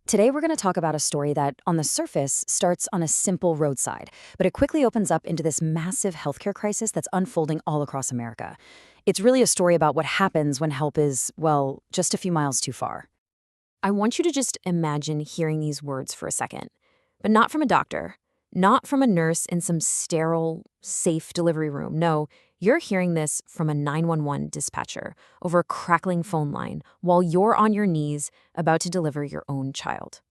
Today, we're going to talk about a story that, on the surface, starts on a simple roadside, but it quickly opens up into this massive healthcare crisis that's unfolding all across America. It's really a story about what happens when help is, well, just a few miles too far. I want you to just imagine hearing these words for a second, but not from a doctor, not from a nurse in some sterile, safe delivery room. No, you're hearing this from a 911 dispatcher over a crackling phone line while you're on your knees about to deliver your own child.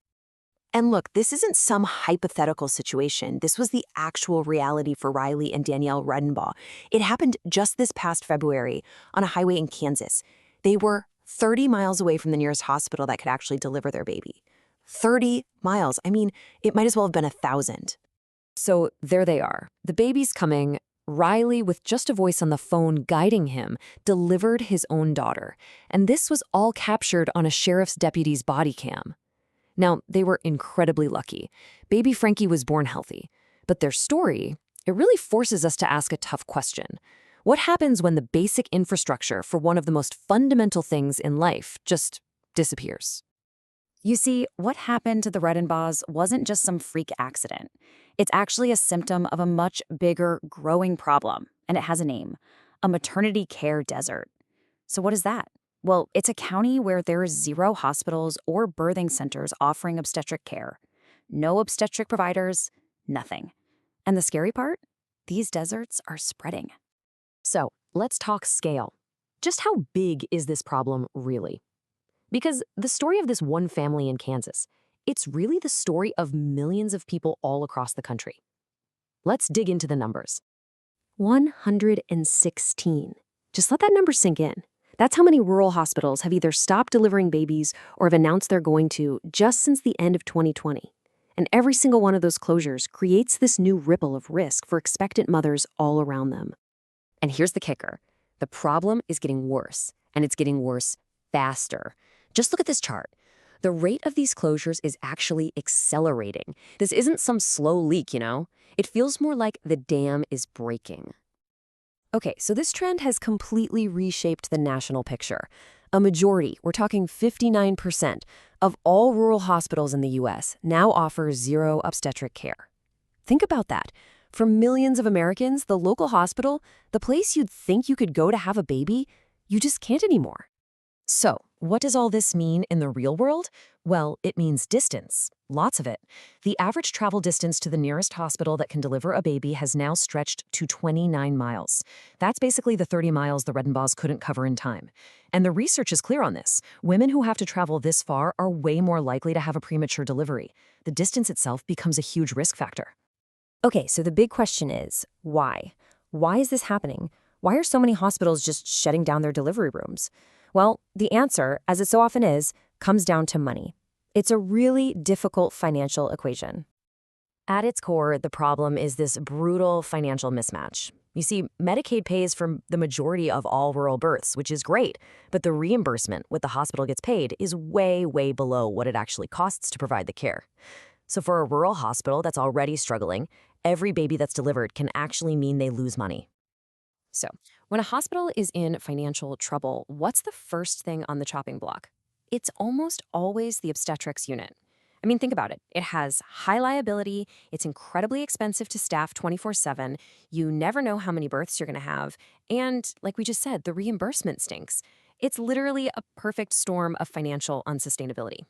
And look, this isn't some hypothetical situation. This was the actual reality for Riley and Danielle Redenbaugh. It happened just this past February on a highway in Kansas. They were 30 miles away from the nearest hospital that could actually deliver their baby. 30 miles. I mean, it might as well have been 1,000. So there they are. The baby's coming. Riley, with just a voice on the phone guiding him, delivered his own daughter. And this was all captured on a sheriff's deputy's body cam. Now, they were incredibly lucky. Baby Frankie was born healthy. But their story, it really forces us to ask a tough question. What happens when the basic infrastructure for one of the most fundamental things in life just disappears? You see, what happened to the Redenbaughs wasn't just some freak accident. It's actually a symptom of a much bigger, growing problem, and it has a name: a maternity care desert. So what is that? Well, it's a county where there is zero hospitals or birthing centers offering obstetric care. No obstetric providers, nothing. And the scary part? These deserts are spreading. So let's talk scale. Just how big is this problem really? Because the story of this one family in Kansas, it's really the story of millions of people all across the country. Let's dig into the numbers. 116. Just let that number sink in. That's how many rural hospitals have either stopped delivering babies or have announced they're going to just since the end of 2020. And every single one of those closures creates this new ripple of risk for expectant mothers all around them. And here's the kicker. The problem is getting worse, and it's getting worse faster. Just look at this chart. The rate of these closures is actually accelerating. This isn't some slow leak, you know? It feels more like the dam is breaking. Okay, so this trend has completely reshaped the national picture. A majority, we're talking 59%, of all rural hospitals in the U.S. now offer zero obstetric care. Think about that. For millions of Americans, the local hospital, the place you'd think you could go to have a baby, you just can't anymore. So, what does all this mean in the real world? Well, it means distance. Lots of it. The average travel distance to the nearest hospital that can deliver a baby has now stretched to 29 miles. That's basically the 30 miles the Redenbaughs couldn't cover in time. And the research is clear on this. Women who have to travel this far are way more likely to have a premature delivery. The distance itself becomes a huge risk factor. Okay, so the big question is, why? Why is this happening? Why are so many hospitals just shutting down their delivery rooms? Well, the answer, as it so often is, comes down to money. It's a really difficult financial equation. At its core, the problem is this brutal financial mismatch. You see, Medicaid pays for the majority of all rural births, which is great, but the reimbursement what the hospital gets paid is way, way below what it actually costs to provide the care. So for a rural hospital that's already struggling, every baby that's delivered can actually mean they lose money. So, when a hospital is in financial trouble, what's the first thing on the chopping block? It's almost always the obstetrics unit. I mean, think about it. It has high liability, it's incredibly expensive to staff 24/7, you never know how many births you're going to have, and, like we just said, the reimbursement stinks. It's literally a perfect storm of financial unsustainability.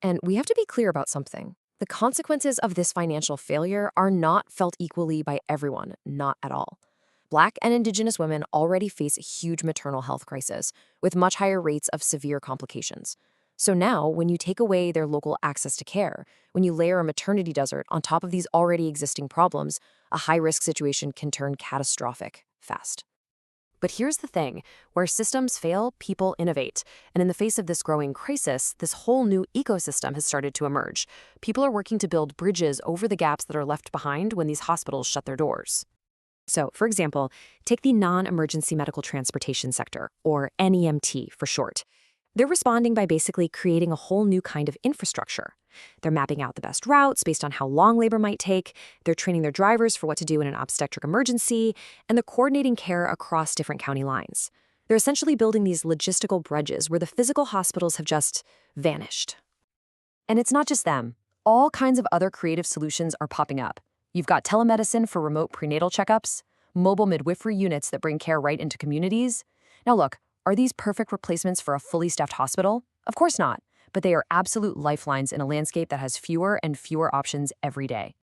And we have to be clear about something. The consequences of this financial failure are not felt equally by everyone, not at all. Black and Indigenous women already face a huge maternal health crisis, with much higher rates of severe complications. So now, when you take away their local access to care, when you layer a maternity desert on top of these already existing problems, a high-risk situation can turn catastrophic fast. But here's the thing, where systems fail, people innovate. And in the face of this growing crisis, this whole new ecosystem has started to emerge. People are working to build bridges over the gaps that are left behind when these hospitals shut their doors. So, for example, take the non-emergency medical transportation sector, or NEMT for short. They're responding by basically creating a whole new kind of infrastructure. They're mapping out the best routes based on how long labor might take, they're training their drivers for what to do in an obstetric emergency, and they're coordinating care across different county lines. They're essentially building these logistical bridges where the physical hospitals have just vanished. And it's not just them. All kinds of other creative solutions are popping up. You've got telemedicine for remote prenatal checkups, mobile midwifery units that bring care right into communities. Now look, are these perfect replacements for a fully staffed hospital? Of course not, but they are absolute lifelines in a landscape that has fewer and fewer options every day.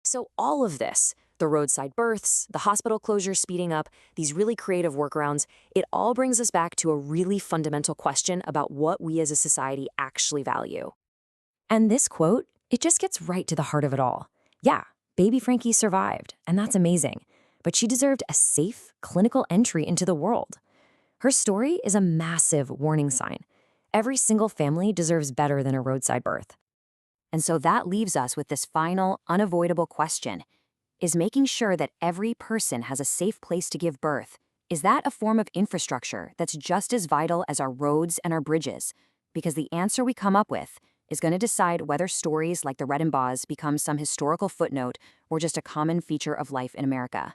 So all of this, the roadside births, the hospital closures speeding up, these really creative workarounds, it all brings us back to a really fundamental question about what we as a society actually value. And this quote, it just gets right to the heart of it all. Yeah, baby Frankie survived, and that's amazing. But she deserved a safe, clinical entry into the world. Her story is a massive warning sign. Every single family deserves better than a roadside birth. And so that leaves us with this final, unavoidable question. Is making sure that every person has a safe place to give birth, is that a form of infrastructure that's just as vital as our roads and our bridges? Because the answer we come up with is going to decide whether stories like the Red and Boz become some historical footnote or just a common feature of life in America.